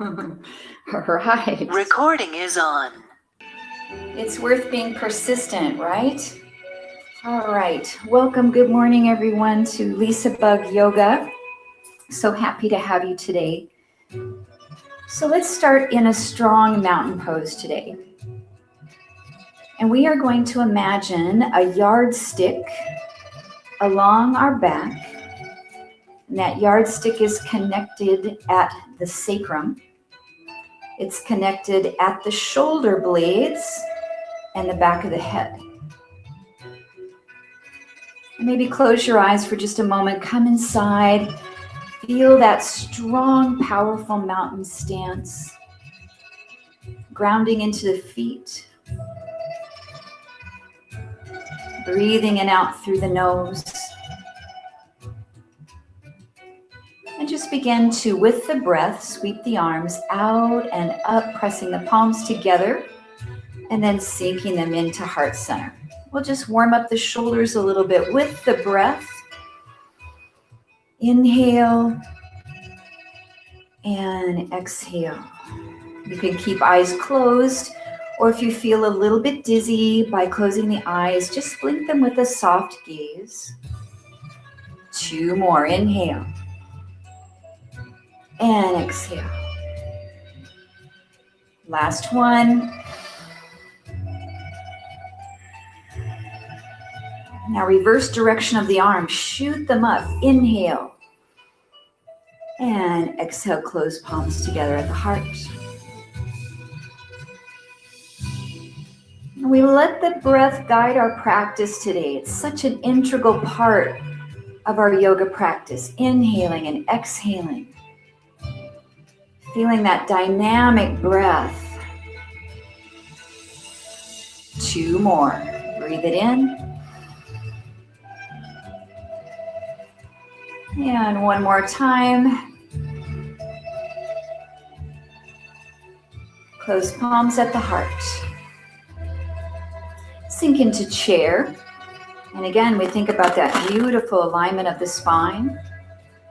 All right. Recording is on. It's worth being persistent, right? All right. Welcome. Good morning, everyone, to LisaBug Yoga. So happy to have you today. So let's start in a strong mountain pose today. And we are going to imagine a yardstick along our back. And that yardstick is connected at the sacrum. It's connected at the shoulder blades and the back of the head. And maybe close your eyes for just a moment. Come inside. Feel that strong, powerful mountain stance. Grounding into the feet. Breathing in out through the nose. And just begin to, with the breath, sweep the arms out and up, pressing the palms together, and then sinking them into heart center. We'll just warm up the shoulders a little bit with the breath. Inhale and exhale. You can keep eyes closed, or if you feel a little bit dizzy by closing the eyes, just blink them with a soft gaze. 2 more. Inhale. And exhale. Last one. Now reverse direction of the arms. Shoot them up. Inhale. And exhale. Close palms together at the heart. And we let the breath guide our practice today. It's such an integral part of our yoga practice. Inhaling and exhaling. Feeling that dynamic breath. 2 more. Breathe it in. And 1 more time. Close palms at the heart. Sink into chair. And again, we think about that beautiful alignment of the spine.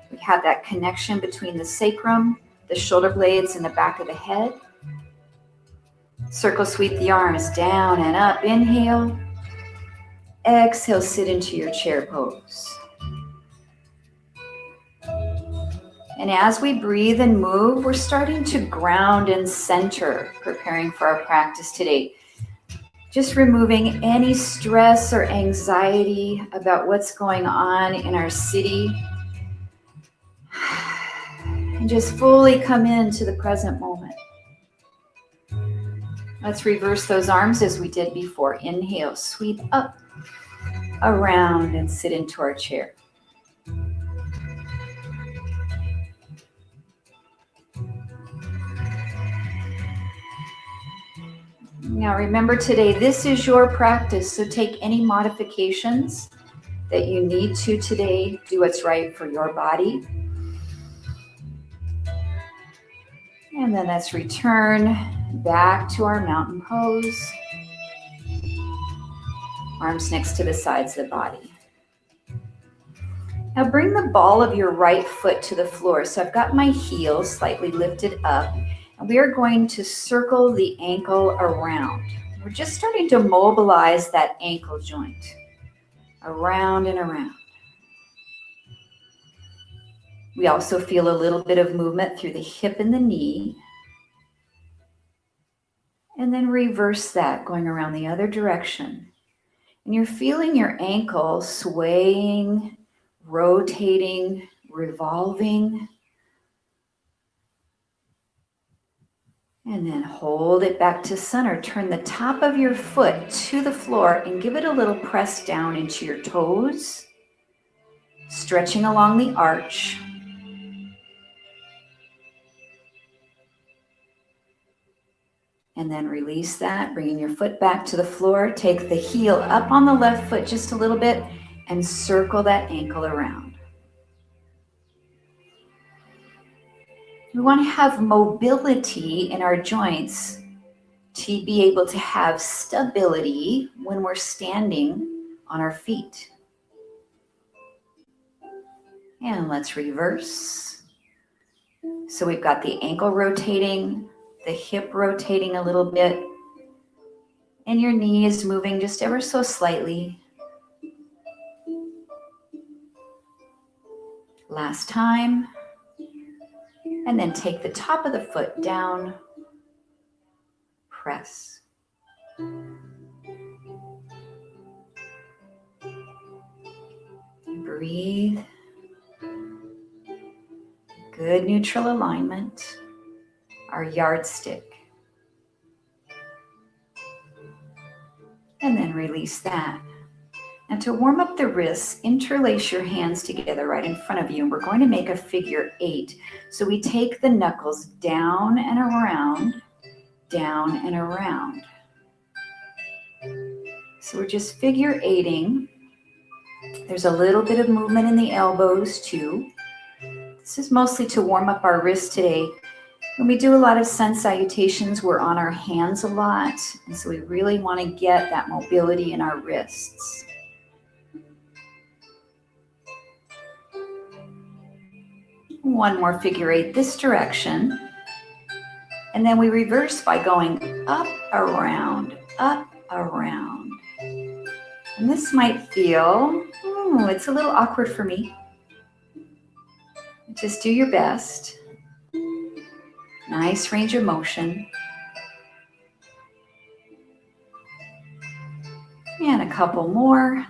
We have that connection between the sacrum, the shoulder blades, and the back of the head. Circle sweep the arms down and up. Inhale. Exhale, sit into your chair pose. And as we breathe and move, we're starting to ground and center, preparing for our practice today. Just removing any stress or anxiety about what's going on in our city. And just fully come into the present moment. Let's reverse those arms as we did before. Inhale, sweep up, around, and sit into our chair. Now remember today, this is your practice, so take any modifications that you need to today. Do what's right for your body. And then let's return back to our mountain pose. Arms next to the sides of the body. Now bring the ball of your right foot to the floor. So I've got my heel slightly lifted up. And we are going to circle the ankle around. We're just starting to mobilize that ankle joint. Around and around. We also feel a little bit of movement through the hip and the knee. And then reverse that, going around the other direction. And you're feeling your ankle swaying, rotating, revolving. And then hold it back to center. Turn the top of your foot to the floor and give it a little press down into your toes. Stretching along the arch. And then release that, bringing your foot back to the floor. Take the heel up on the left foot just a little bit and circle that ankle around. We want to have mobility in our joints to be able to have stability when we're standing on our feet. And let's reverse. So we've got the ankle rotating, the hip rotating a little bit, and your knee is moving just ever so slightly. Last time. And then take the top of the foot down, press. Breathe. Good neutral alignment, our yardstick. And then release that. And to warm up the wrists, interlace your hands together right in front of you. And we're going to make a figure 8. So we take the knuckles down and around, down and around. So we're just figure 8ing. There's a little bit of movement in the elbows too. This is mostly to warm up our wrists today. When we do a lot of sun salutations, we're on our hands a lot. And so we really want to get that mobility in our wrists. One more figure 8 this direction. And then we reverse by going up, around, up, around. And this might feel, it's a little awkward for me. Just do your best. Nice range of motion. And a couple more.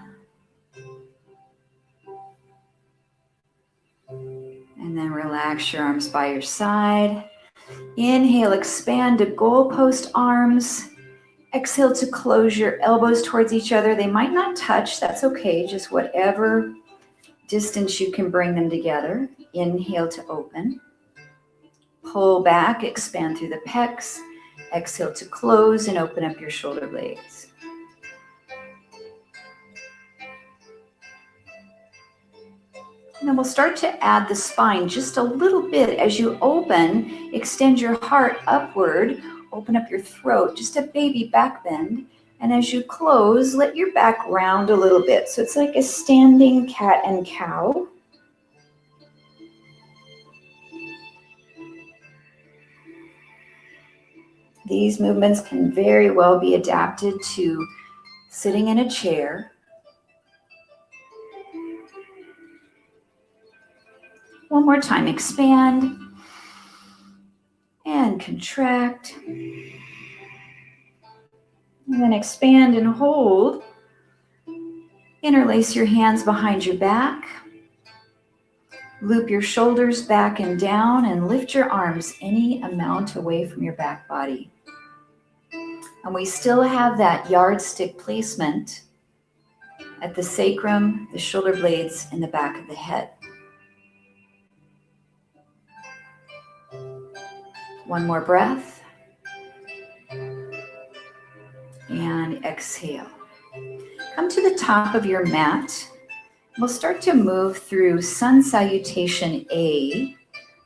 And then relax your arms by your side. Inhale, expand to goalpost arms. Exhale to close your elbows towards each other. They might not touch, that's okay. Just whatever distance you can bring them together. Inhale to open. Pull back, expand through the pecs. Exhale to close and open up your shoulder blades. And then we'll start to add the spine just a little bit. As you open, extend your heart upward, open up your throat, just a baby back bend. And as you close, let your back round a little bit. So it's like a standing cat and cow. These movements can very well be adapted to sitting in a chair. One more time, expand and contract. And then expand and hold. Interlace your hands behind your back. Loop your shoulders back and down and lift your arms any amount away from your back body. And we still have that yardstick placement at the sacrum, the shoulder blades, and the back of the head. One more breath. And exhale. Come to the top of your mat. We'll start to move through Sun Salutation A.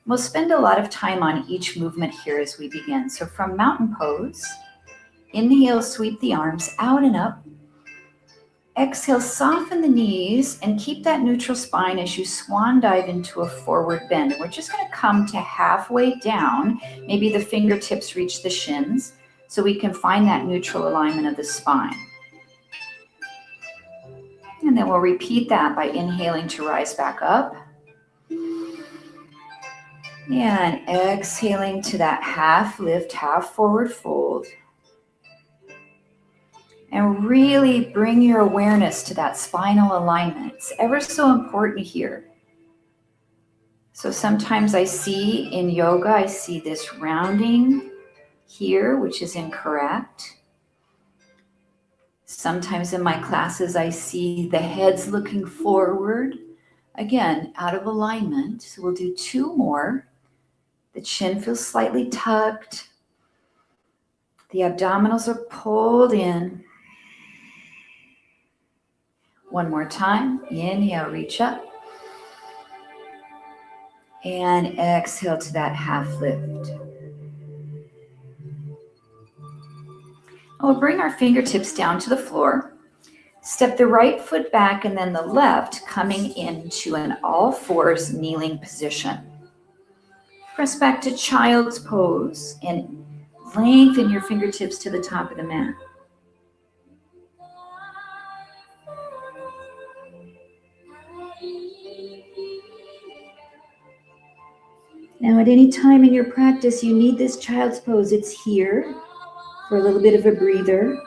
We'll spend a lot of time on each movement here as we begin. So from Mountain Pose, inhale, sweep the arms out and up. Exhale, soften the knees and keep that neutral spine as you swan dive into a forward bend. And we're just going to come to halfway down. Maybe the fingertips reach the shins so we can find that neutral alignment of the spine. And then we'll repeat that by inhaling to rise back up. And exhaling to that half lift, half forward fold. And really bring your awareness to that spinal alignment. It's ever so important here. So sometimes I see in yoga, I see this rounding here, which is incorrect. Sometimes in my classes, I see the heads looking forward. Again, out of alignment. So we'll do 2 more. The chin feels slightly tucked. The abdominals are pulled in. One more time. Inhale, reach up. And exhale to that half lift. We'll bring our fingertips down to the floor. Step the right foot back and then the left coming into an all fours kneeling position. Press back to child's pose and lengthen your fingertips to the top of the mat. Now, at any time in your practice you need this child's pose, it's here for a little bit of a breather.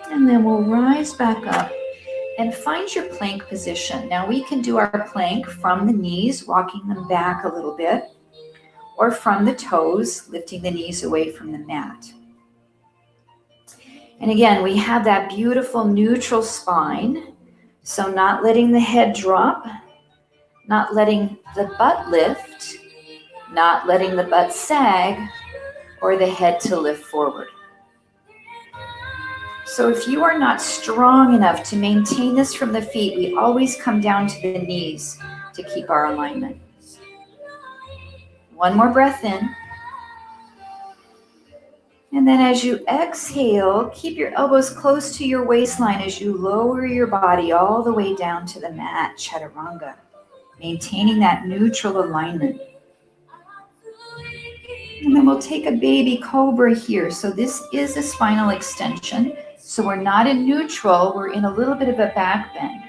And then we'll rise back up and find your plank position. Now we can do our plank from the knees, walking them back a little bit, or from the toes, lifting the knees away from the mat. And again, we have that beautiful neutral spine. So not letting the head drop, not letting the butt lift, not letting the butt sag, or the head to lift forward. So if you are not strong enough to maintain this from the feet, we always come down to the knees to keep our alignment. One more breath in. And then as you exhale, keep your elbows close to your waistline as you lower your body all the way down to the mat, chaturanga, maintaining that neutral alignment. And then we'll take a baby cobra here. So this is a spinal extension. So we're not in neutral, we're in a little bit of a back bend.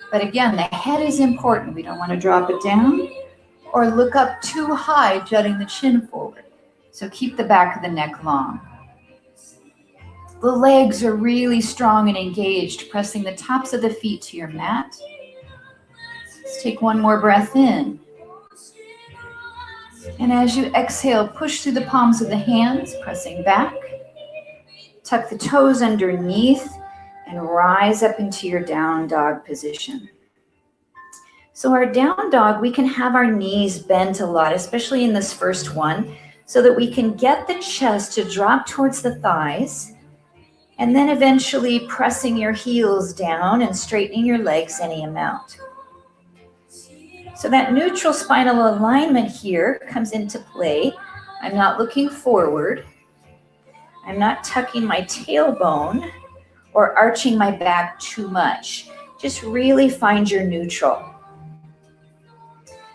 But again, the head is important. We don't want to drop it down or look up too high, jutting the chin forward. So keep the back of the neck long. The legs are really strong and engaged, pressing the tops of the feet to your mat. Let's take one more breath in. And as you exhale, push through the palms of the hands, pressing back. Tuck the toes underneath and rise up into your down dog position. So our down dog, we can have our knees bent a lot, especially in this first one, so that we can get the chest to drop towards the thighs, and then eventually pressing your heels down and straightening your legs any amount. So that neutral spinal alignment here comes into play. I'm not looking forward. I'm not tucking my tailbone or arching my back too much. Just really find your neutral.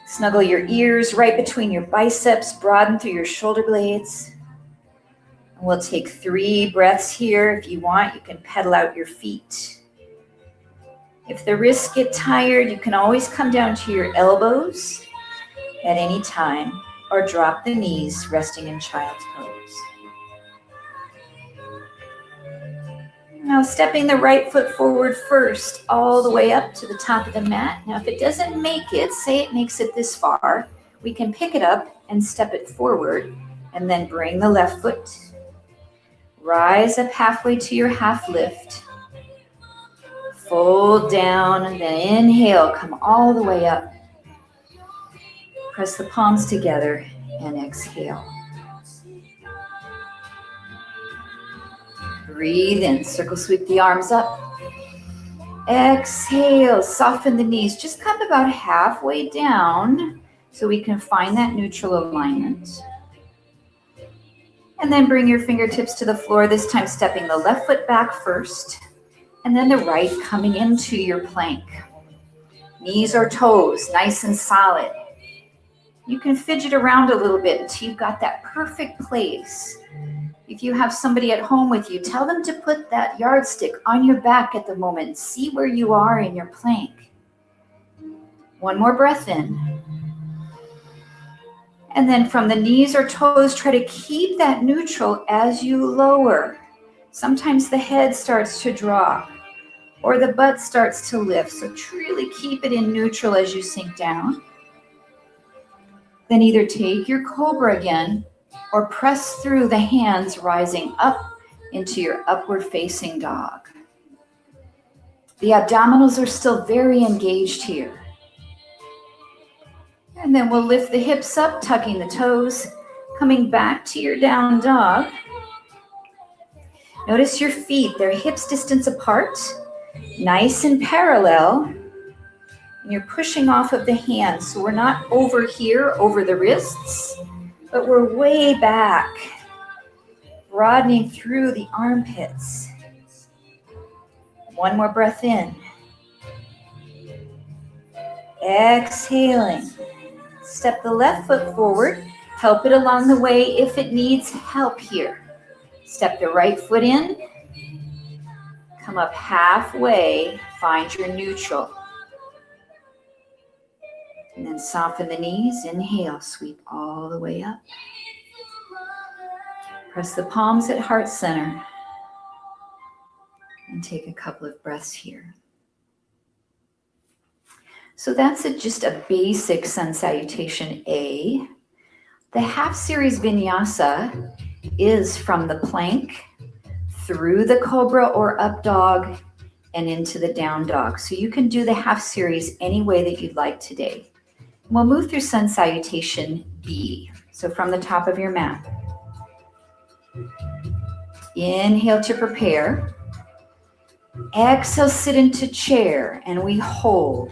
Snuggle your ears right between your biceps, broaden through your shoulder blades. And we'll take 3 breaths here. If you want, you can pedal out your feet. If the wrists get tired, you can always come down to your elbows at any time or drop the knees, resting in child's pose. Now stepping the right foot forward first, all the way up to the top of the mat. Now if it doesn't make it, say it makes it this far, we can pick it up and step it forward and then bring the left foot. Rise up halfway to your half lift. Fold down and then inhale, come all the way up. Press the palms together and exhale. Breathe in, circle sweep the arms up. Exhale, soften the knees. Just come about halfway down so we can find that neutral alignment. And then bring your fingertips to the floor, this time stepping the left foot back first, and then the right coming into your plank. Knees or toes, nice and solid. You can fidget around a little bit until you've got that perfect place. If you have somebody at home with you, tell them to put that yardstick on your back at the moment. See where you are in your plank. One more breath in. And then from the knees or toes, try to keep that neutral as you lower. Sometimes the head starts to drop or the butt starts to lift. So truly keep it in neutral as you sink down. Then either take your cobra again or press through the hands, rising up into your upward facing dog. The abdominals are still very engaged here. And then we'll lift the hips up, tucking the toes, coming back to your down dog. Notice your feet, they're hips distance apart, nice and parallel. And you're pushing off of the hands, so we're not over here, over the wrists, but we're way back, broadening through the armpits. One more breath in. Exhaling. Step the left foot forward. Help it along the way if it needs help here. Step the right foot in. Come up halfway. Find your neutral. And then soften the knees. Inhale, sweep all the way up. Press the palms at heart center. And take a couple of breaths here. So that's just a basic sun salutation A. The half series vinyasa is from the plank through the cobra or up dog and into the down dog. So you can do the half series any way that you'd like today. We'll move through sun salutation B. So from the top of your mat. Inhale to prepare. Exhale, sit into chair, and we hold.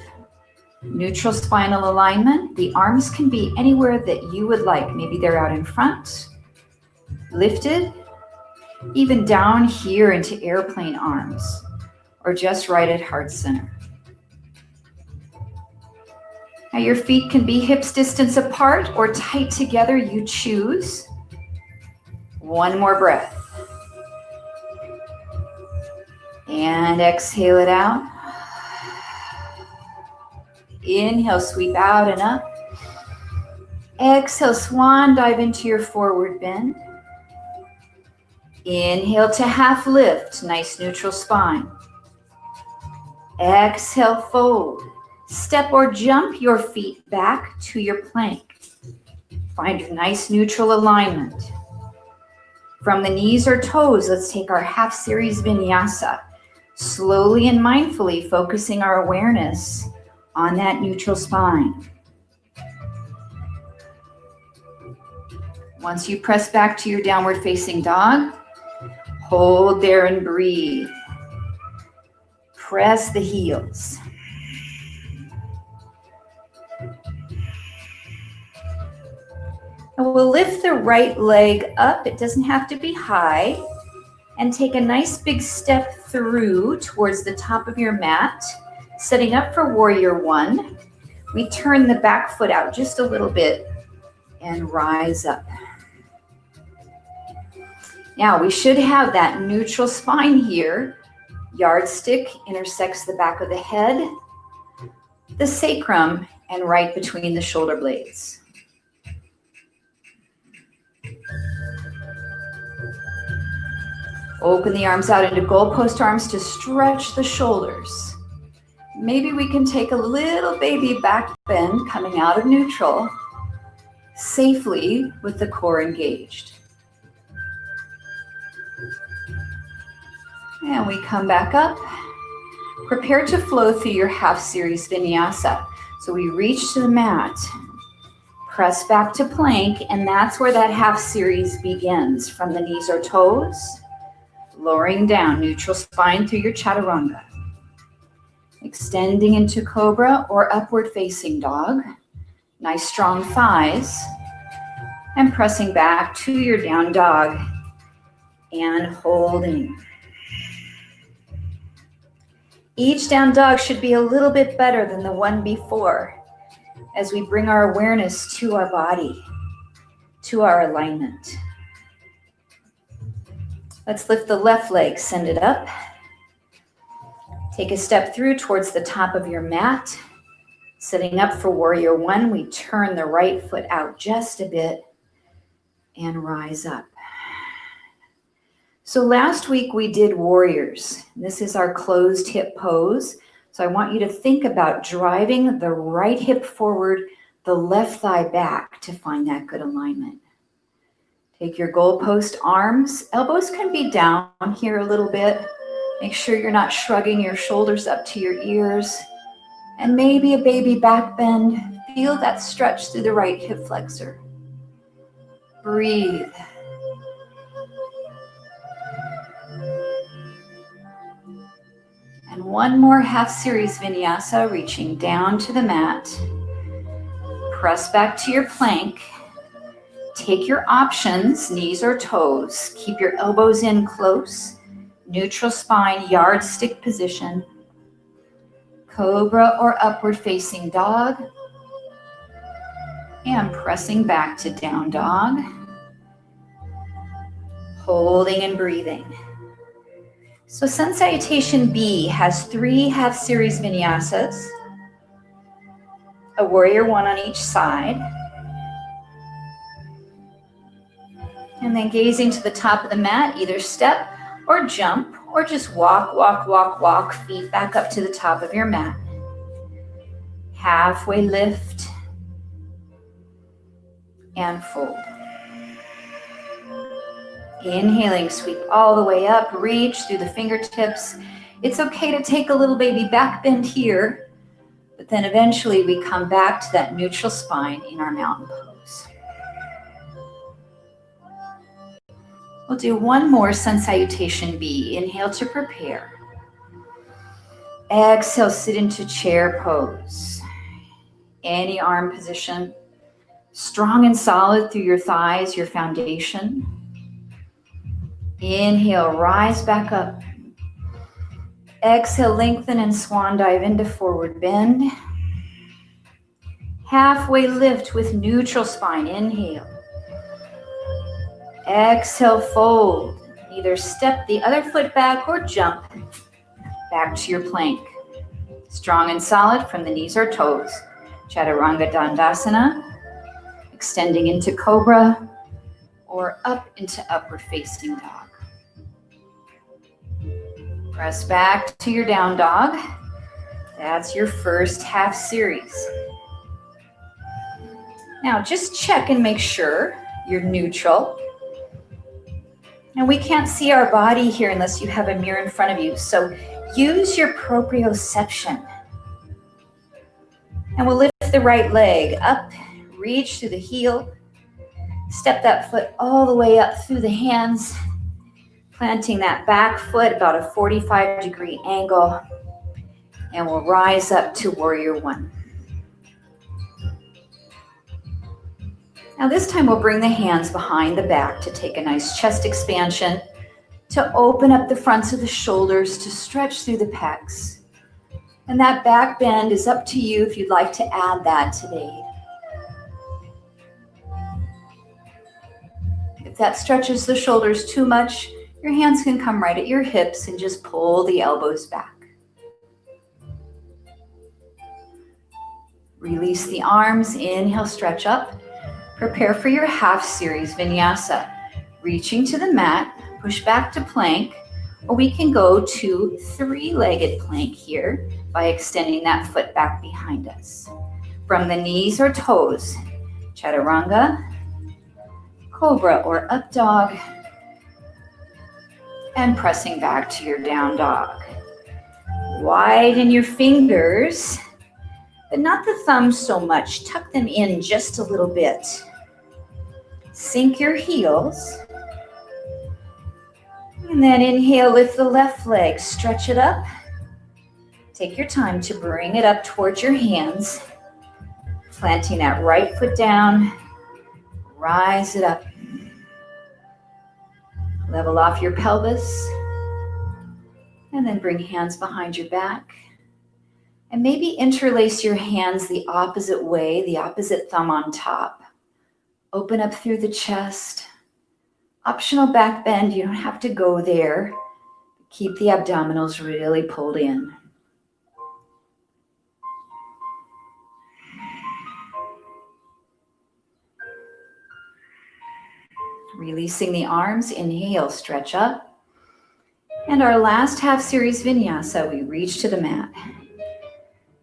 Neutral spinal alignment. The arms can be anywhere that you would like. Maybe they're out in front, lifted, even down here into airplane arms, or just right at heart center. Now your feet can be hips distance apart or tight together, you choose. One more breath. And exhale it out. Inhale, sweep out and up. Exhale, swan dive into your forward bend. Inhale to half lift, nice neutral spine. Exhale, fold. Step or jump your feet back to your plank. Find your nice neutral alignment. From the knees or toes, let's take our half series vinyasa. Slowly and mindfully focusing our awareness on that neutral spine. Once you press back to your downward facing dog, hold there and breathe. Press the heels. And we'll lift the right leg up. It doesn't have to be high. And take a nice big step through towards the top of your mat. Setting up for warrior one. We turn the back foot out just a little bit and rise up. Now we should have that neutral spine here. Yardstick intersects the back of the head, the sacrum, and right between the shoulder blades. Open the arms out into goalpost arms to stretch the shoulders. Maybe we can take a little baby back bend coming out of neutral safely with the core engaged. And we come back up. Prepare to flow through your half series vinyasa. So we reach to the mat, press back to plank, and that's where that half series begins. From the knees or toes, lowering down, neutral spine through your chaturanga. Extending into cobra or upward facing dog. Nice strong thighs. And pressing back to your down dog and holding. Each down dog should be a little bit better than the one before as we bring our awareness to our body, to our alignment. Let's lift the left leg, send it up. Take a step through towards the top of your mat. Sitting up for warrior one, we turn the right foot out just a bit and rise up. So last week we did warriors. This is our closed hip pose. So I want you to think about driving the right hip forward, the left thigh back to find that good alignment. Take your goalpost arms. Elbows can be down here a little bit. Make sure you're not shrugging your shoulders up to your ears. And maybe a baby back bend. Feel that stretch through the right hip flexor. Breathe. And one more half series vinyasa, reaching down to the mat. Press back to your plank. Take your options, knees or toes. Keep your elbows in close. Neutral spine, yardstick position. Cobra or upward facing dog. And pressing back to down dog. Holding and breathing. So Sun Salutation B has 3 half series vinyasas. A warrior 1 on each side. And then gazing to the top of the mat, either step or jump, or just walk, walk, walk, walk, feet back up to the top of your mat. Halfway lift and fold. Inhaling, sweep all the way up, reach through the fingertips. It's okay to take a little baby back bend here, but then eventually we come back to that neutral spine in our mountain pose. We'll do one more Sun Salutation B. Inhale to prepare. Exhale, sit into chair pose. Any arm position. Strong and solid through your thighs, your foundation. Inhale, rise back up. Exhale, lengthen and swan dive into forward bend. Halfway lift with neutral spine. Inhale. Exhale, fold. Either step the other foot back or jump back to your plank. Strong and solid from the knees or toes. Chaturanga Dandasana. Extending into Cobra or up into upward facing dog. Press back to your down dog. That's your first half series. Now just check and make sure you're neutral. Now we can't see our body here unless you have a mirror in front of you, so use your proprioception. And we'll lift the right leg up, reach through the heel, step that foot all the way up through the hands, planting that back foot about a 45-degree angle, and we'll rise up to Warrior 1. Now this time we'll bring the hands behind the back to take a nice chest expansion, to open up the fronts of the shoulders, to stretch through the pecs. And that back bend is up to you if you'd like to add that today. If that stretches the shoulders too much, your hands can come right at your hips and just pull the elbows back. Release the arms, inhale, stretch up. Prepare for your half series vinyasa. Reaching to the mat, push back to plank, or we can go to 3-legged plank here by extending that foot back behind us. From the knees or toes, Chaturanga, Cobra or up dog, and pressing back to your down dog. Widen your fingers, but not the thumbs so much. Tuck them in just a little bit. Sink your heels. And then inhale, lift the left leg, stretch it up. Take your time to bring it up towards your hands. Planting that right foot down. Rise it up. Level off your pelvis. And then bring hands behind your back. And maybe interlace your hands the opposite way, the opposite thumb on top. Open up through the chest. Optional back bend, you don't have to go there. Keep the abdominals really pulled in. Releasing the arms, inhale, stretch up. And our last half series vinyasa, we reach to the mat.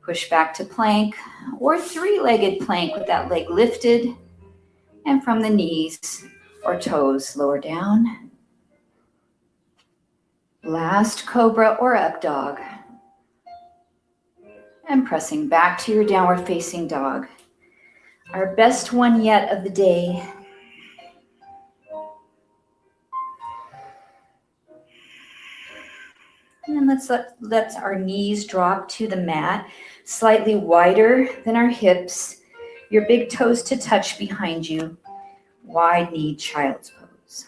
Push back to plank or 3-legged plank with that leg lifted, and from the knees or toes, lower down. Last Cobra or up dog. And pressing back to your downward facing dog. Our best one yet of the day. And then let's let our knees drop to the mat, slightly wider than our hips. Your big toes to touch behind you. Wide knee child's pose.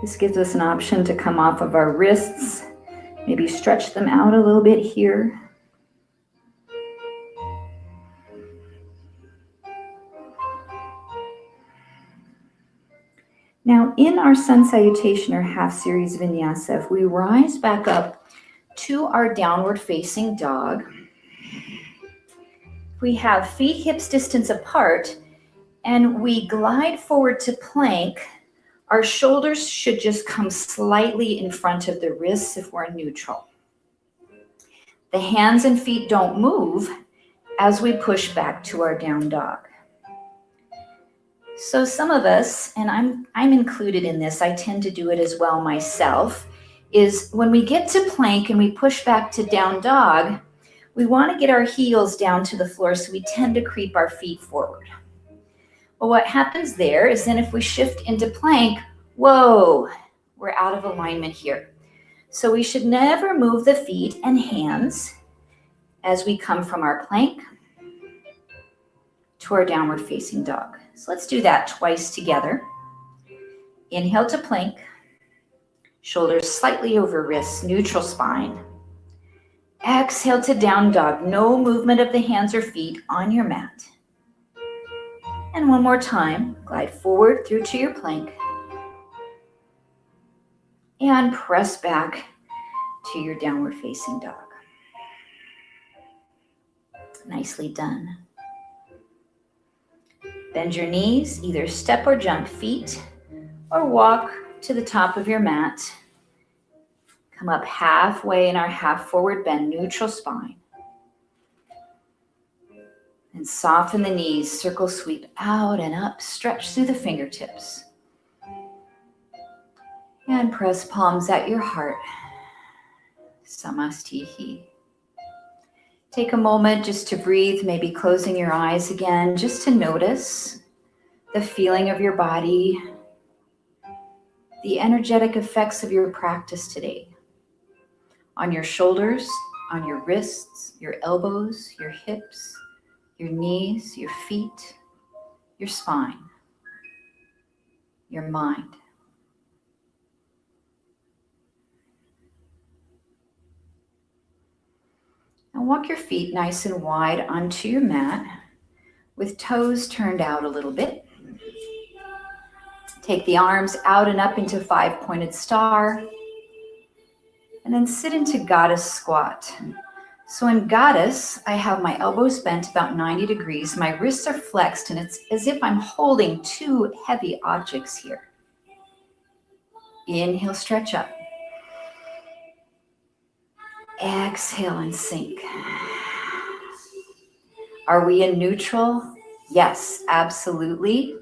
This gives us an option to come off of our wrists Maybe stretch them out a little bit here. Now, in our sun salutation or half series vinyasa, if we rise back up to our downward facing dog, we have feet hips distance apart, and we glide forward to plank. Our shoulders should just come slightly in front of the wrists if we're neutral. The hands and feet don't move as we push back to our down dog. So some of us, and I'm included in this, I tend to do it as well myself, is when we get to plank and we push back to down dog, we want to get our heels down to the floor, so we tend to creep our feet forward. Well, what happens there is then if we shift into plank, whoa, we're out of alignment here. So we should never move the feet and hands as we come from our plank to our downward facing dog. So let's do that twice together. Inhale to plank, shoulders slightly over wrists, neutral spine. Exhale to down dog, no movement of the hands or feet on your mat. And one more time, glide forward through to your plank. And press back to your downward facing dog. Nicely done. Bend your knees, either step or jump feet, or walk to the top of your mat. Come up halfway in our half forward bend, neutral spine. And soften the knees, circle sweep out and up, stretch through the fingertips. And press palms at your heart. Samastihi. Take a moment just to breathe, maybe closing your eyes again, just to notice the feeling of your body, the energetic effects of your practice today. On your shoulders, on your wrists, your elbows, your hips, your knees, your feet, your spine, your mind. Now walk your feet nice and wide onto your mat with toes turned out a little bit. Take the arms out and up into five-pointed star. And then sit into goddess squat. So in goddess, I have my elbows bent about 90 degrees. My wrists are flexed, and it's as if I'm holding two heavy objects here. Inhale, stretch up. Exhale and sink. Are we in neutral? Yes, absolutely.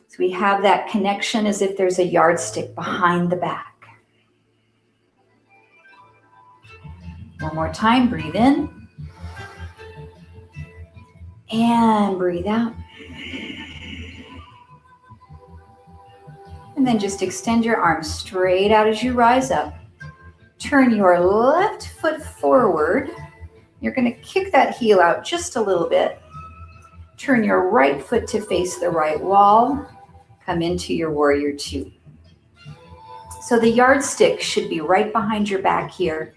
So we have that connection as if there's a yardstick behind the back. One more time, breathe in. And breathe out. And then just extend your arms straight out as you rise up. Turn your left foot forward. You're going to kick that heel out just a little bit. Turn your right foot to face the right wall. Come into your warrior two. So the yardstick should be right behind your back here.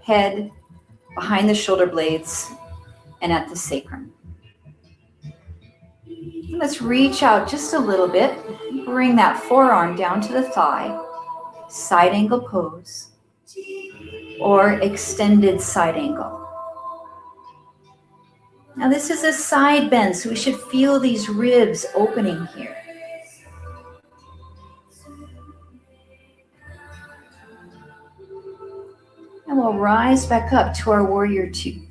Head behind the shoulder blades and at the sacrum. Let's reach out just a little bit. Bring that forearm down to the thigh. Side angle pose or extended side angle. Now this is a side bend, so we should feel these ribs opening here. And we'll rise back up to our warrior two.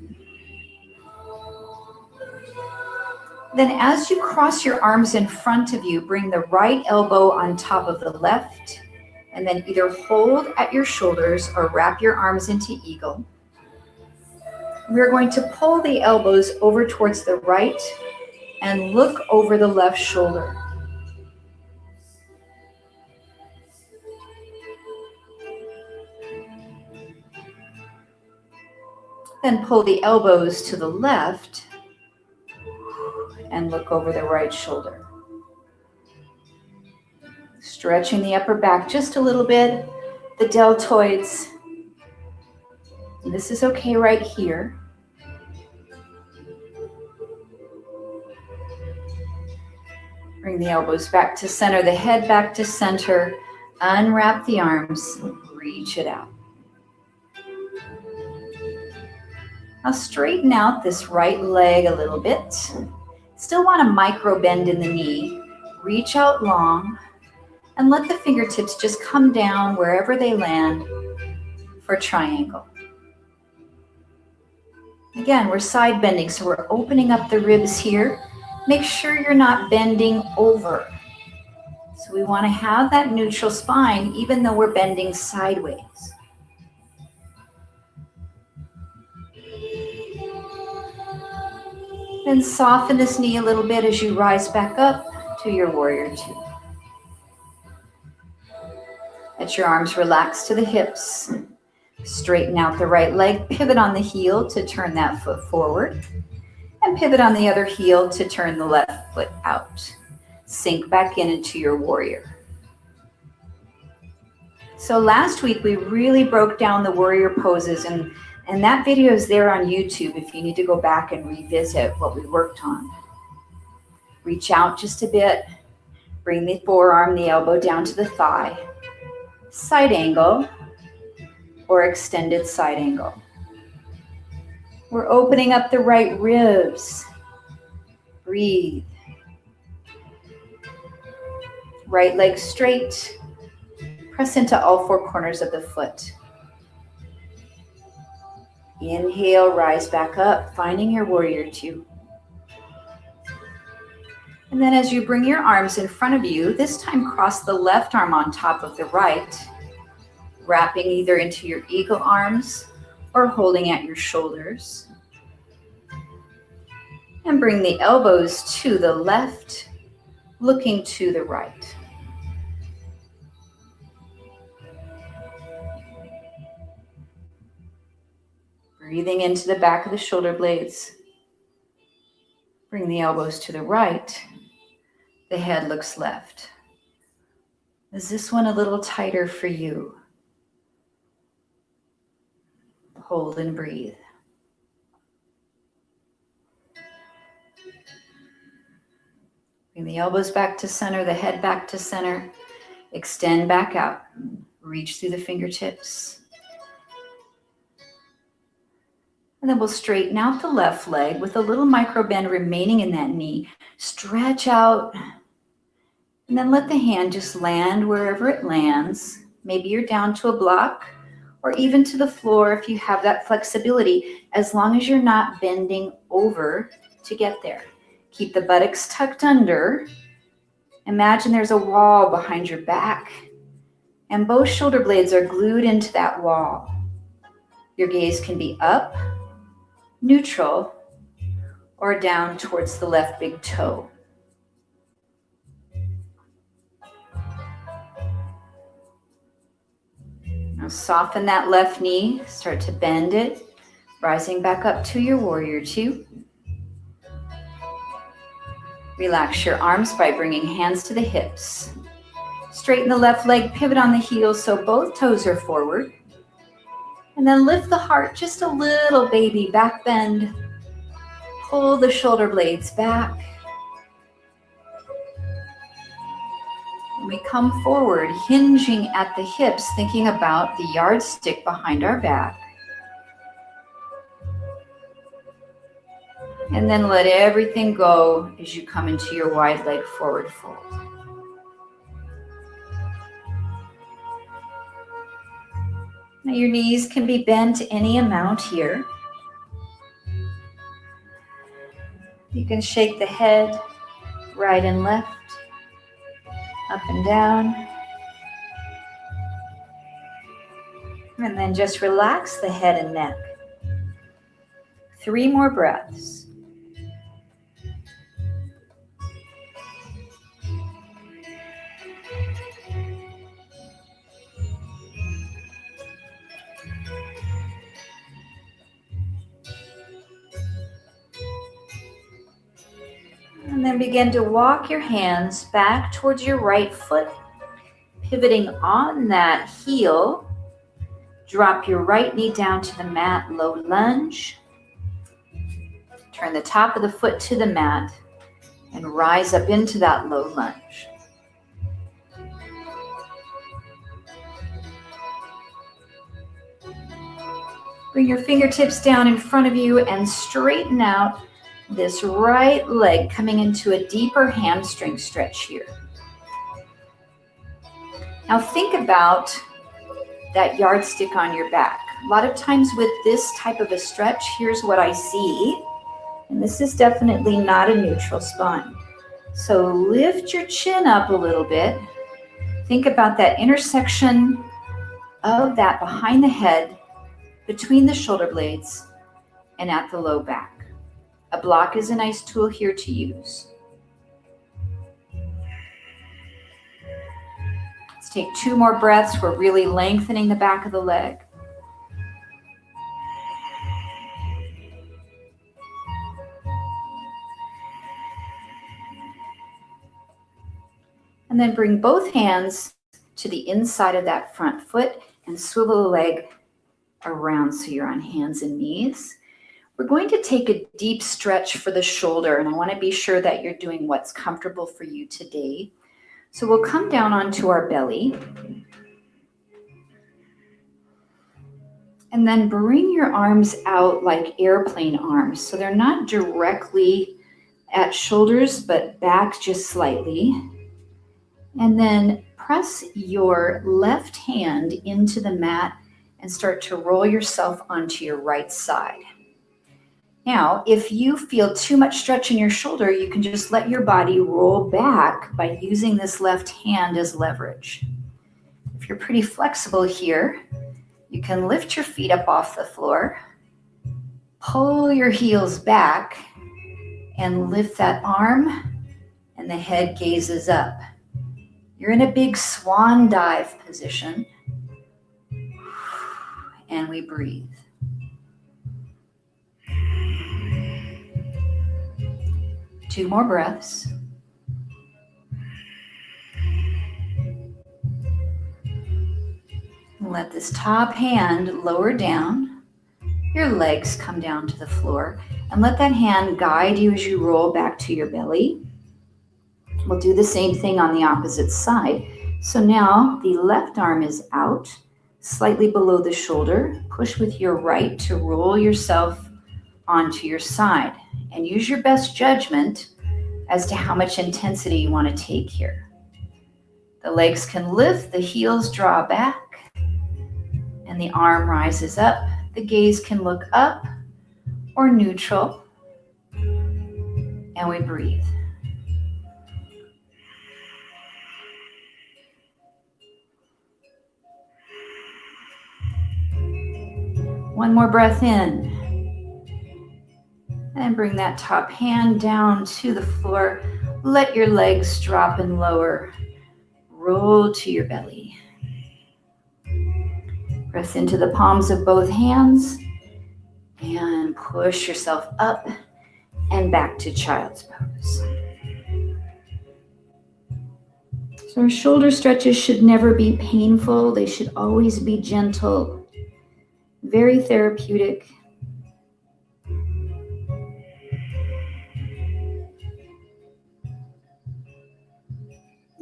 Then as you cross your arms in front of you, bring the right elbow on top of the left, and then either hold at your shoulders or wrap your arms into eagle. We're going to pull the elbows over towards the right and look over the left shoulder. Then pull the elbows to the left and look over the right shoulder. Stretching the upper back just a little bit, the deltoids, And this is okay right here. Bring the elbows back to center, the head back to center. Unwrap the arms, reach it out. Now straighten out this right leg a little bit. Still want to micro bend in the knee. Reach out long and let the fingertips just come down wherever they land for triangle. Again, we're side bending, so we're opening up the ribs here. Make sure you're not bending over. So we want to have that neutral spine even though we're bending sideways. Then soften this knee a little bit as you rise back up to your warrior two. Let your arms relax to the hips. Straighten out the right leg, pivot on the heel to turn that foot forward, and pivot on the other heel to turn the left foot out. Sink back into your warrior. So last week we really broke down the warrior poses, and that video is there on YouTube if you need to go back and revisit what we worked on. Reach out just a bit, bring the forearm, the elbow down to the thigh, side angle, or extended side angle. We're opening up the right ribs. Breathe. Right leg straight. Press into all four corners of the foot. Inhale, rise back up, finding your warrior two. And then as you bring your arms in front of you, this time cross the left arm on top of the right, wrapping either into your eagle arms or holding at your shoulders. And bring the elbows to the left, looking to the right. Breathing into the back of the shoulder blades. Bring the elbows to the right. The head looks left. Is this one a little tighter for you? Hold and breathe. Bring the elbows back to center, the head back to center. Extend back out. Reach through the fingertips. And then we'll straighten out the left leg with a little micro bend remaining in that knee. Stretch out. And then let the hand just land wherever it lands. Maybe you're down to a block or even to the floor if you have that flexibility, as long as you're not bending over to get there. Keep the buttocks tucked under. Imagine there's a wall behind your back, and both shoulder blades are glued into that wall. Your gaze can be up, neutral, or down towards the left big toe. Now soften that left knee, start to bend it, rising back up to your warrior two. Relax your arms by bringing hands to the hips. Straighten the left leg, pivot on the heels so both toes are forward. And then lift the heart just a little, baby, back bend. Pull the shoulder blades back. And we come forward, hinging at the hips, thinking about the yardstick behind our back. And then let everything go as you come into your wide leg forward fold. Now your knees can be bent any amount here. You can shake the head right and left, up and down. And then just relax the head and neck. 3 more breaths. And then begin to walk your hands back towards your right foot, pivoting on that heel. Drop your right knee down to the mat, low lunge. Turn the top of the foot to the mat and rise up into that low lunge. Bring your fingertips down in front of you and straighten out this right leg, coming into a deeper hamstring stretch here. Now think about that yardstick on your back. A lot of times with this type of a stretch, here's what I see. And this is definitely not a neutral spine. So lift your chin up a little bit. Think about that intersection of that behind the head, between the shoulder blades, and at the low back. A block is a nice tool here to use. Let's take 2 more breaths. We're really lengthening the back of the leg. And then bring both hands to the inside of that front foot and swivel the leg around so you're on hands and knees. We're going to take a deep stretch for the shoulder, and I want to be sure that you're doing what's comfortable for you today. So we'll come down onto our belly and then bring your arms out like airplane arms. So they're not directly at shoulders, but back just slightly. And then press your left hand into the mat and start to roll yourself onto your right side. Now, if you feel too much stretch in your shoulder, you can just let your body roll back by using this left hand as leverage. If you're pretty flexible here, you can lift your feet up off the floor, pull your heels back, and lift that arm, and the head gazes up. You're in a big swan dive position, and we breathe. Two more breaths. Let this top hand lower down. Your legs come down to the floor, and let that hand guide you as you roll back to your belly. We'll do the same thing on the opposite side. So now the left arm is out, slightly below the shoulder. Push with your right to roll yourself onto your side, and use your best judgment as to how much intensity you want to take here. The legs can lift, the heels draw back, and the arm rises up. The gaze can look up or neutral, and we breathe. One more breath in. And bring that top hand down to the floor. Let your legs drop and lower. Roll to your belly. Press into the palms of both hands and push yourself up and back to child's pose. So our shoulder stretches should never be painful. They should always be gentle, very therapeutic.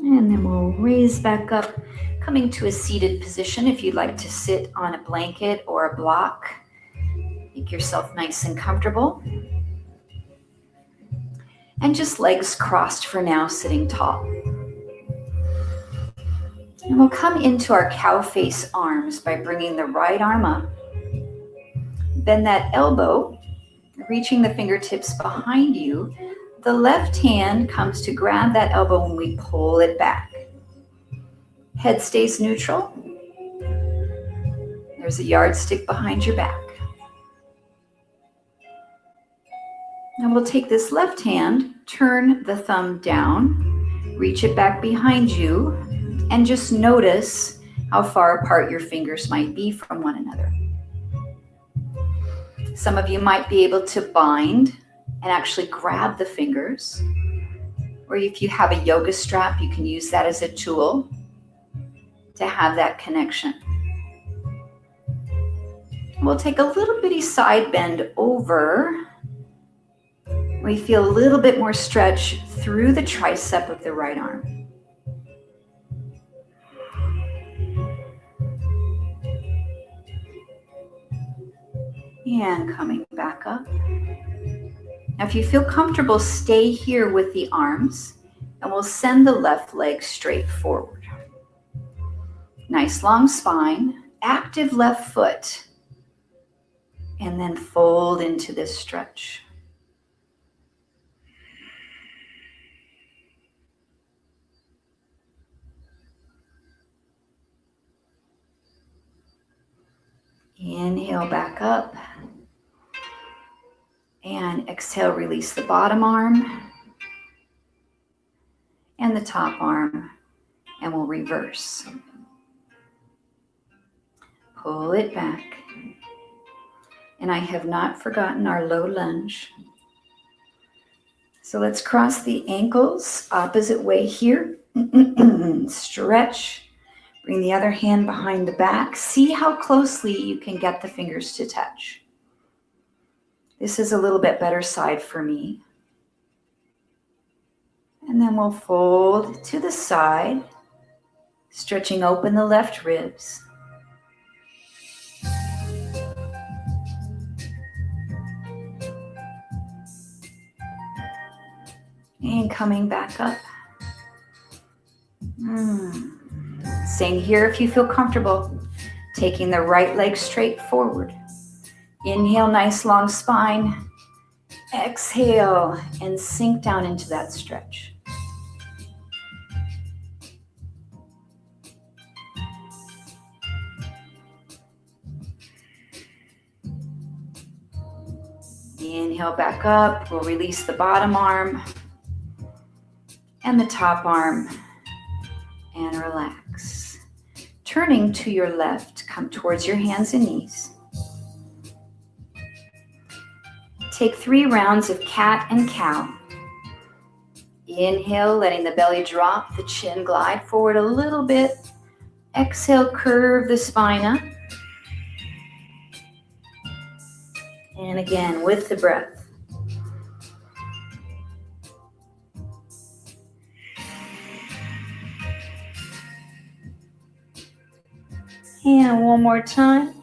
And then we'll raise back up, coming to a seated position. If you'd like to sit on a blanket or a block, make yourself nice and comfortable. And just legs crossed for now, sitting tall. And we'll come into our cow face arms by bringing the right arm up. Bend that elbow, reaching the fingertips behind you. The left hand comes to grab that elbow when we pull it back. Head stays neutral. There's a yardstick behind your back. Now we'll take this left hand, turn the thumb down, reach it back behind you, and just notice how far apart your fingers might be from one another. Some of you might be able to bind and actually grab the fingers. Or if you have a yoga strap, you can use that as a tool to have that connection. We'll take a little bitty side bend over. We feel a little bit more stretch through the tricep of the right arm. And coming back up. Now, if you feel comfortable, stay here with the arms, and we'll send the left leg straight forward. Nice long spine, active left foot, and then fold into this stretch. Inhale back up. And exhale, release the bottom arm and the top arm, and we'll reverse. Pull it back. And I have not forgotten our low lunge. So let's cross the ankles opposite way here. Stretch. Bring the other hand behind the back. See how closely you can get the fingers to touch. This is a little bit better side for me. And then we'll fold to the side, stretching open the left ribs. And coming back up. Staying here if you feel comfortable. Taking the right leg straight forward. Inhale, nice long spine. Exhale and sink down into that stretch. Inhale back up. We'll release the bottom arm and the top arm and relax. Turning to your left, come towards your hands and knees. Take 3 rounds of cat and cow. Inhale, letting the belly drop, the chin glide forward a little bit. Exhale, curve the spine up. And again, with the breath. And one more time.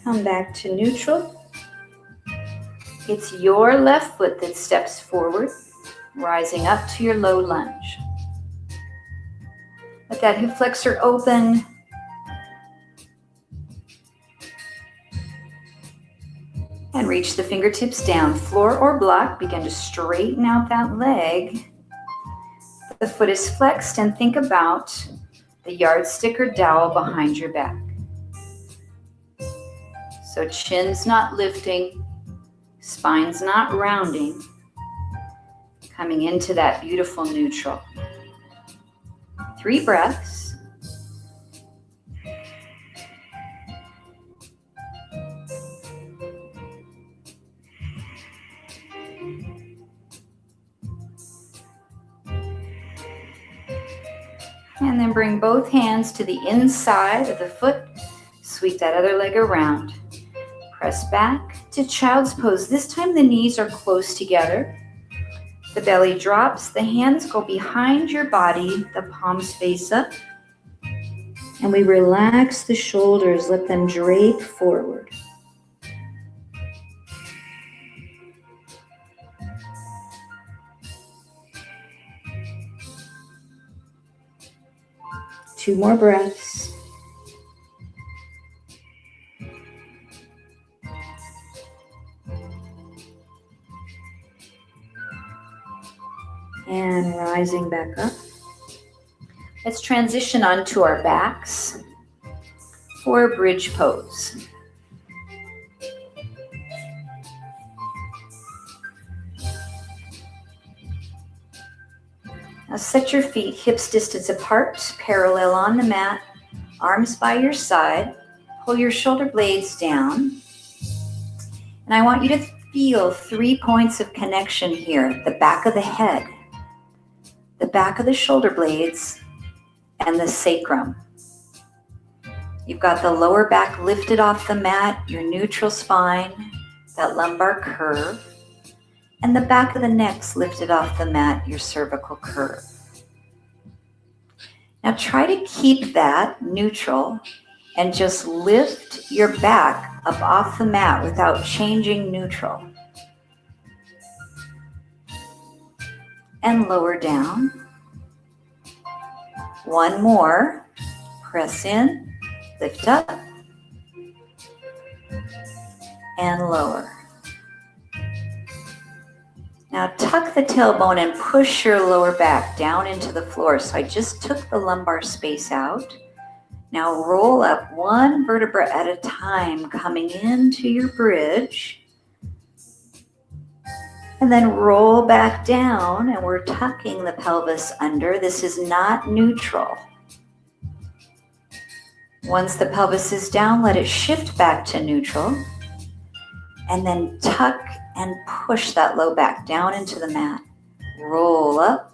Come back to neutral. It's your left foot that steps forward, rising up to your low lunge. Let that hip flexor open. And reach the fingertips down, floor or block. Begin to straighten out that leg. The foot is flexed, and think about the yardstick or dowel behind your back. So chin's not lifting, spine's not rounding, coming into that beautiful neutral. 3 breaths. And then bring both hands to the inside of the foot. Sweep that other leg around. Press back to child's pose. This time the knees are close together. The belly drops. The hands go behind your body. The palms face up. And we relax the shoulders. Let them drape forward. Two more breaths. And rising back up. Let's transition onto our backs for a bridge pose. Now set your feet hips distance apart, parallel on the mat, arms by your side. Pull your shoulder blades down. And I want you to feel 3 points of connection here: the back of the head, the back of the shoulder blades, and the sacrum. You've got the lower back lifted off the mat, your neutral spine, that lumbar curve, and the back of the neck's lifted off the mat, your cervical curve. Now try to keep that neutral and just lift your back up off the mat without changing neutral. And lower down. One more. Press in. Lift up and lower. Now tuck the tailbone and push your lower back down into the floor. So I just took the lumbar space out. Now roll up one vertebra at a time, coming into your bridge. And then roll back down, and we're tucking the pelvis under. This is not neutral. Once the pelvis is down, let it shift back to neutral, and then tuck and push that low back down into the mat. Roll up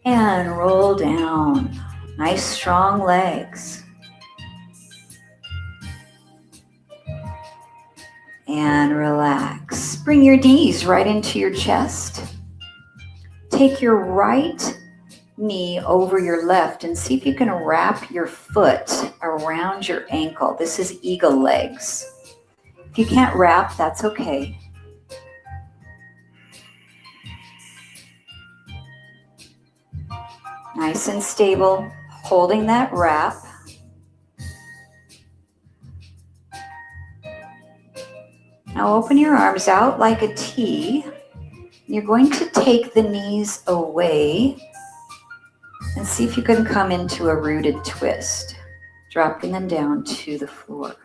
and roll down. Nice strong legs. And relax. Bring your knees right into your chest. Take your right knee over your left and see if you can wrap your foot around your ankle. This is eagle legs. If you can't wrap, that's okay. Nice and stable, holding that wrap. Now open your arms out like a T. You're going to take the knees away and see if you can come into a rooted twist, dropping them down to the floor.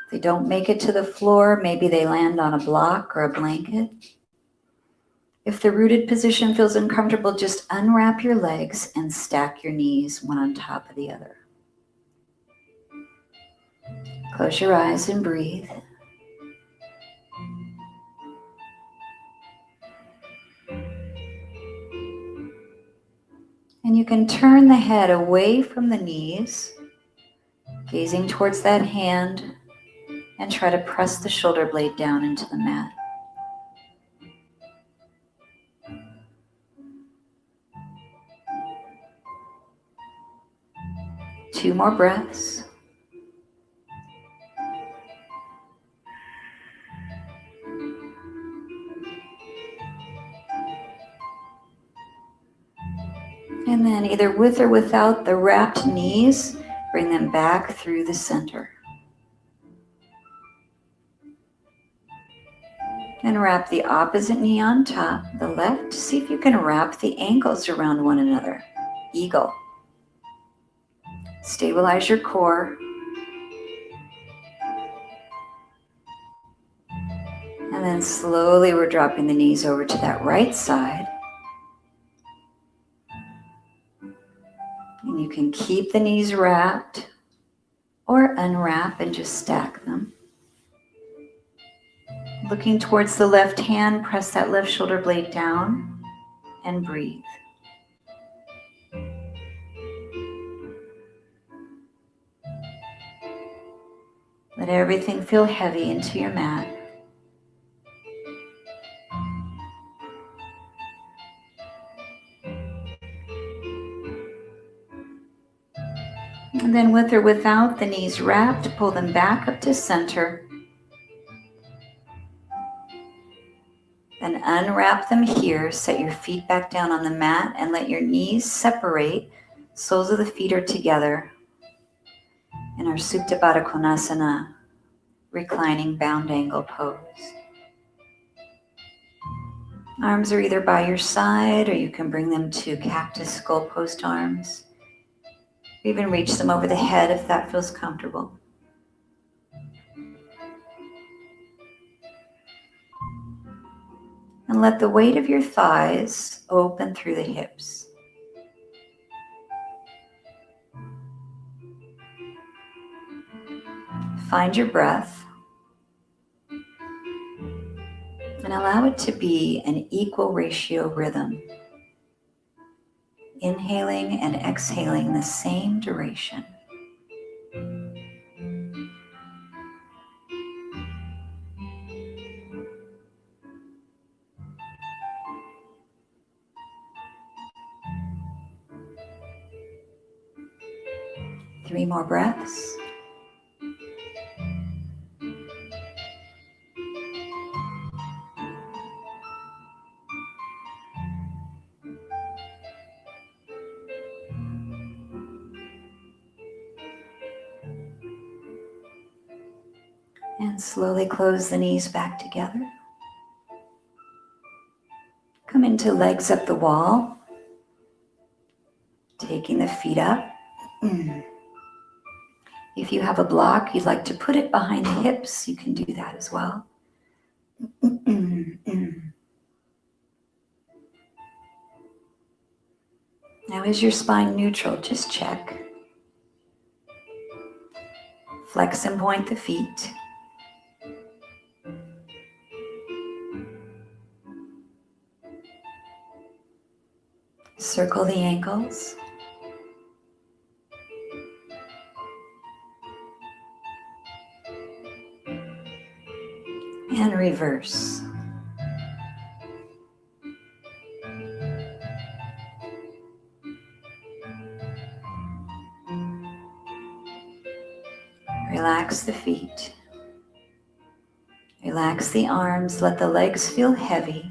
If they don't make it to the floor, maybe they land on a block or a blanket. If the rooted position feels uncomfortable, just unwrap your legs and stack your knees one on top of the other. Close your eyes and breathe. And you can turn the head away from the knees, gazing towards that hand, and try to press the shoulder blade down into the mat. Two more breaths. And then either with or without the wrapped knees, bring them back through the center. And wrap the opposite knee on top, the left. See if you can wrap the ankles around one another. Eagle. Stabilize your core. And then slowly we're dropping the knees over to that right side. And you can keep the knees wrapped or unwrap and just stack them. Looking towards the left hand, press that left shoulder blade down and breathe. Let everything feel heavy into your mat. And then with or without the knees wrapped, pull them back up to center. Then unwrap them here, set your feet back down on the mat and let your knees separate. Soles of the feet are together in our Supta Baddha Konasana, reclining bound angle pose. Arms are either by your side or you can bring them to cactus skull post arms. Even reach them over the head if that feels comfortable. And let the weight of your thighs open through the hips. Find your breath and allow it to be an equal ratio rhythm. Inhaling and exhaling the same duration. Three more breaths. And slowly close the knees back together. Come into legs up the wall. Taking the feet up. If you have a block, you'd like to put it behind the hips, you can do that as well. Now, is your spine neutral? Just check. Flex and point the feet. Circle the ankles. And reverse. Relax the feet. Relax the arms. Let the legs feel heavy.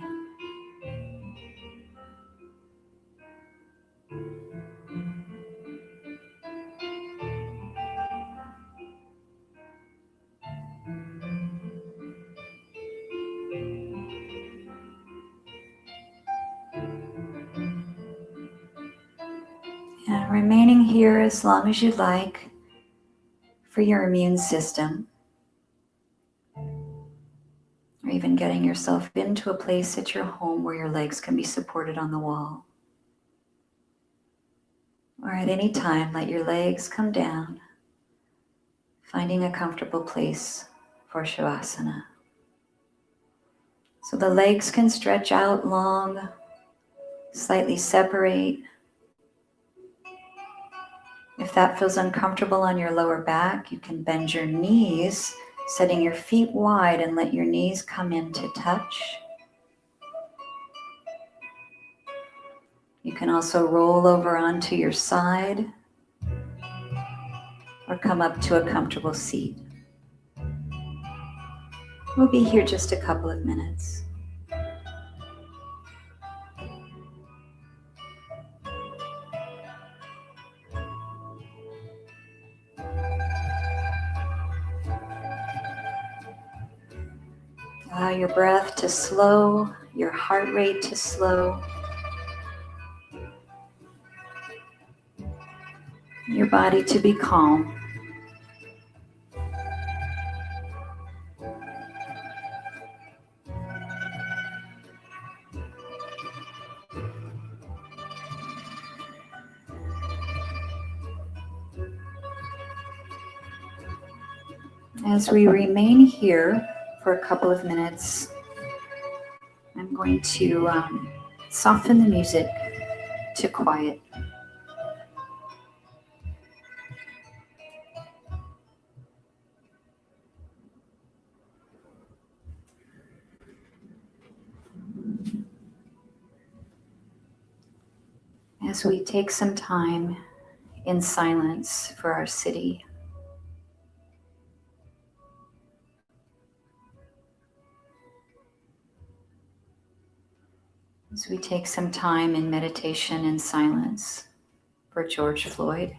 And remaining here as long as you'd like for your immune system. Or even getting yourself into a place at your home where your legs can be supported on the wall. Or at any time, let your legs come down, finding a comfortable place for Shavasana. So the legs can stretch out long, slightly separate. If that feels uncomfortable on your lower back, you can bend your knees, setting your feet wide and let your knees come in to touch. You can also roll over onto your side or come up to a comfortable seat. We'll be here just a couple of minutes. Allow your breath to slow, your heart rate to slow, your body to be calm. As we remain here for a couple of minutes, I'm going to soften the music to quiet. As we take some time in silence for our city. As we take some time in meditation and silence for George Floyd.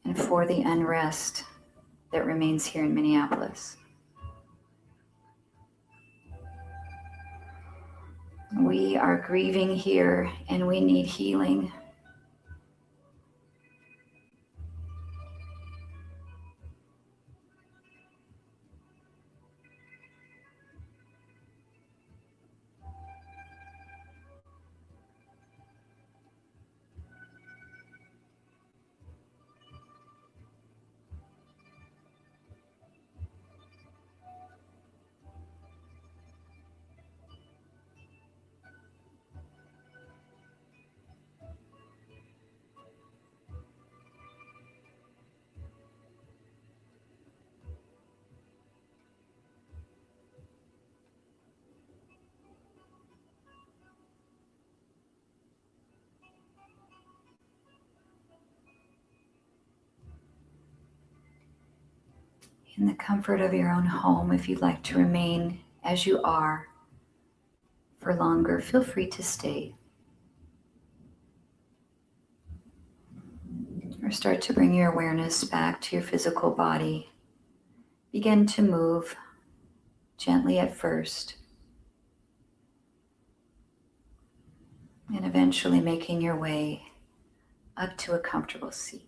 And for the unrest that remains here in Minneapolis. We are grieving here and we need healing. In the comfort of your own home, if you'd like to remain as you are for longer, feel free to stay. Or start to bring your awareness back to your physical body. Begin to move gently at first, and eventually making your way up to a comfortable seat.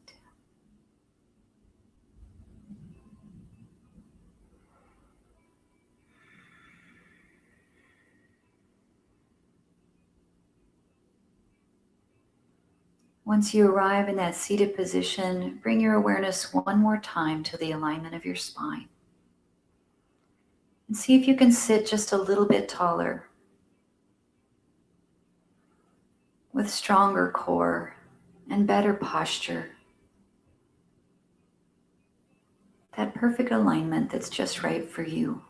Once you arrive in that seated position, bring your awareness one more time to the alignment of your spine. And see if you can sit just a little bit taller, with stronger core and better posture. That perfect alignment that's just right for you.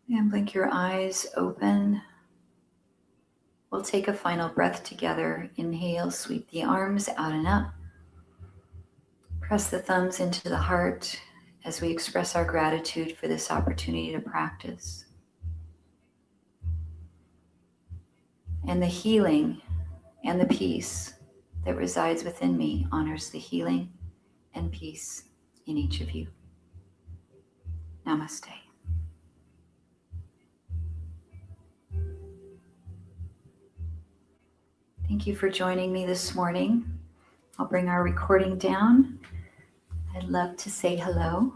And blink your eyes open. We'll take a final breath together. Inhale, sweep the arms out and up. Press the thumbs into the heart as we express our gratitude for this opportunity to practice. And the healing and the peace that resides within me honors the healing and peace in each of you. Namaste. Thank you for joining me this morning. I'll bring our recording down. I'd love to say hello.